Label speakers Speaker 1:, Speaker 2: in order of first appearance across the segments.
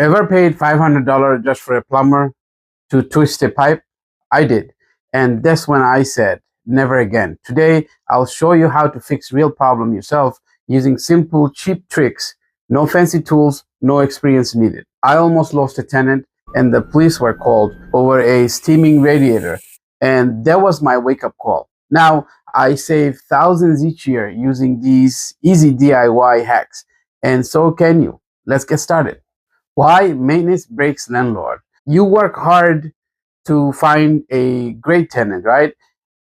Speaker 1: Ever paid $500 just for a plumber to twist a pipe? I did. And that's when I said, never again. Today, I'll show you how to fix real problem yourself using simple, cheap tricks. No fancy tools, no experience needed. I almost lost a tenant and the police were called over a steaming radiator. And that was my wake-up call. Now, I save thousands each year using these easy DIY hacks. And so can you. Let's get started. Why maintenance breaks landlord? You work hard to find a great tenant, right?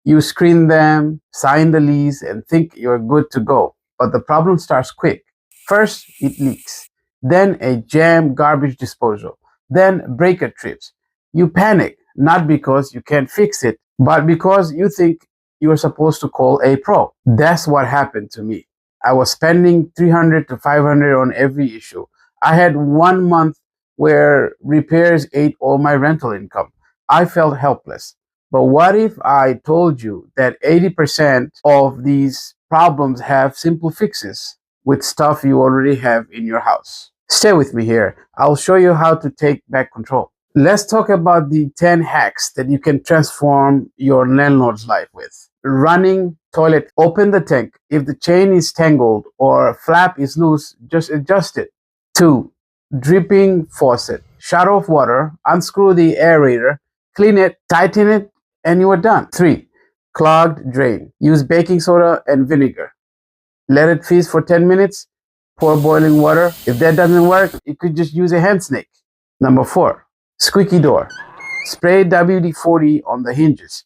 Speaker 1: You screen them, sign the lease, and think you're good to go. But the problem starts quick. First, it leaks. Then a jam garbage disposal. Then breaker trips. You panic, not because you can't fix it, but because you think you're supposed to call a pro. That's what happened to me. I was spending 300 to 500 on every issue. I had 1 month where repairs ate all my rental income. I felt helpless. But what if I told you that 80% of these problems have simple fixes with stuff you already have in your house? Stay with me here. I'll show you how to take back control. Let's talk about the 10 hacks that you can transform your landlord's life with. Running toilet, open the tank. If the chain is tangled or flap is loose, just adjust it. 2. Dripping faucet. Shut off water, unscrew the aerator, clean it, tighten it, and you are done. 3. Clogged drain. Use baking soda and vinegar. Let it freeze for 10 minutes. Pour boiling water. If that doesn't work, you could just use a hand snake. Number 4. Squeaky door. Spray WD-40 on the hinges.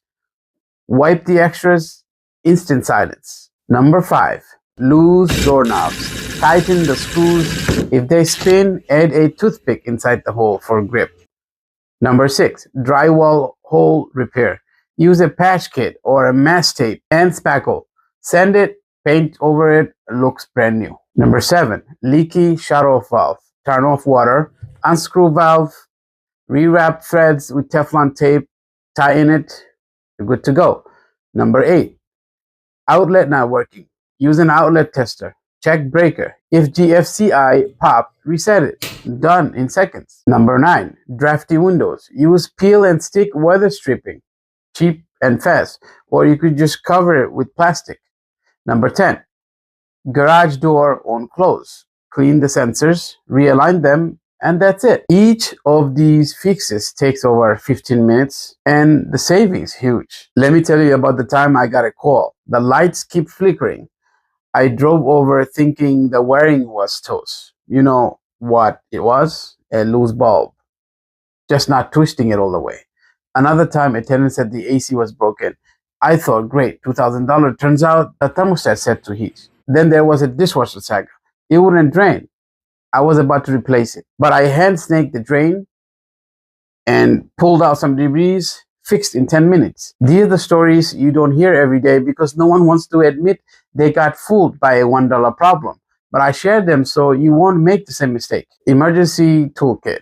Speaker 1: Wipe the extras. Instant silence. Number 5. Loose doorknobs. Tighten the screws. If they spin, add a toothpick inside the hole for grip. Number 6. Drywall hole repair. Use a patch kit or a mask tape and spackle. Sand it, paint over it, looks brand new. Number 7. Leaky shut-off valve. Turn off water, unscrew valve, rewrap threads with Teflon tape, tie in it, you're good to go. Number 8. Outlet not working. Use an outlet tester. Check breaker. If GFCI pop, reset it. Done in seconds. Number 9. Drafty windows. Use peel and stick weather stripping. Cheap and fast. Or you could just cover it with plastic. Number 10. Garage door on close. Clean the sensors, realign them, and that's it. Each of these fixes takes over 15 minutes and the savings huge. Let me tell you about the time I got a call. The lights keep flickering. I drove over thinking the wiring was toast. You know what it was? A loose bulb. Just not twisting it all the way. Another time a tenant said the AC was broken. I thought, great, $2,000. Turns out the thermostat set to heat. Then there was a dishwasher saga. It wouldn't drain. I was about to replace it. But I hand snaked the drain and pulled out some debris, fixed in 10 minutes. These are the stories you don't hear every day because no one wants to admit they got fooled by a $1 problem. But I share them so you won't make the same mistake. Emergency toolkit.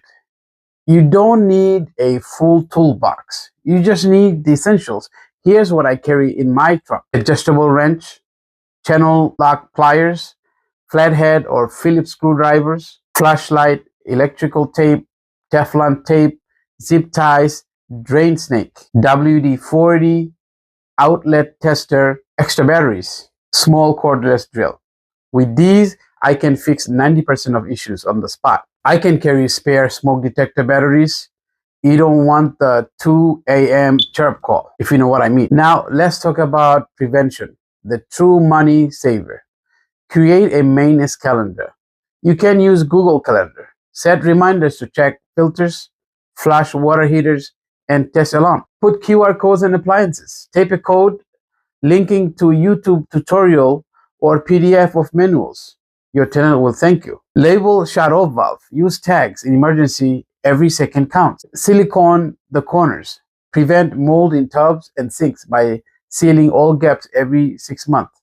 Speaker 1: You don't need a full toolbox. You just need the essentials. Here's what I carry in my truck. Adjustable wrench, channel lock pliers, flathead or Phillips screwdrivers, flashlight, electrical tape, Teflon tape, zip ties, drain snake, WD-40, outlet tester, extra batteries, small cordless drill. With these, I can fix 90% of issues on the spot. I can carry spare smoke detector batteries. You don't want the 2 a.m. chirp call, if you know what I mean. Now, let's talk about prevention, the true money saver. Create a maintenance calendar. You can use Google Calendar. Set reminders to check filters, flush water heaters, and test alarm. Put QR codes on appliances. Tape a code linking to YouTube tutorial or PDF of manuals. Your tenant will thank you. Label shut-off valve. Use tags in emergency. Every second counts. Silicone the corners. Prevent mold in tubs and sinks by sealing all gaps every 6 months.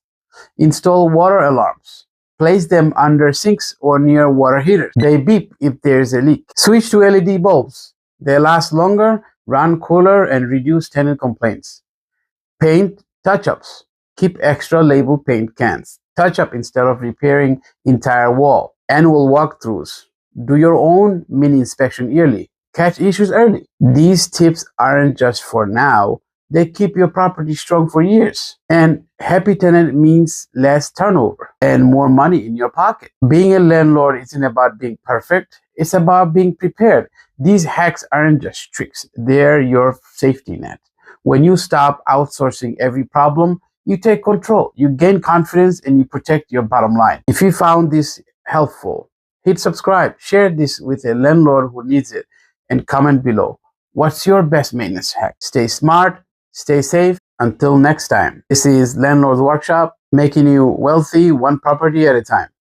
Speaker 1: Install water alarms. Place them under sinks or near water heaters. They beep if there's a leak. Switch to LED bulbs. They last longer, run cooler, and reduce tenant complaints. Paint touch-ups. Keep extra label paint cans. Touch up instead of repairing entire wall. Annual walkthroughs. Do your own mini inspection yearly. Catch issues early. These tips aren't just for now, they keep your property strong for years. And happy tenant means less turnover and more money in your pocket. Being a landlord isn't about being perfect, it's about being prepared. These hacks aren't just tricks, they're your safety net. When you stop outsourcing every problem, you take control, you gain confidence, and you protect your bottom line. If you found this helpful, hit subscribe, share this with a landlord who needs it, and comment below. What's your best maintenance hack? Stay smart, stay safe. Until next time, this is Landlord's Workshop, making you wealthy one property at a time.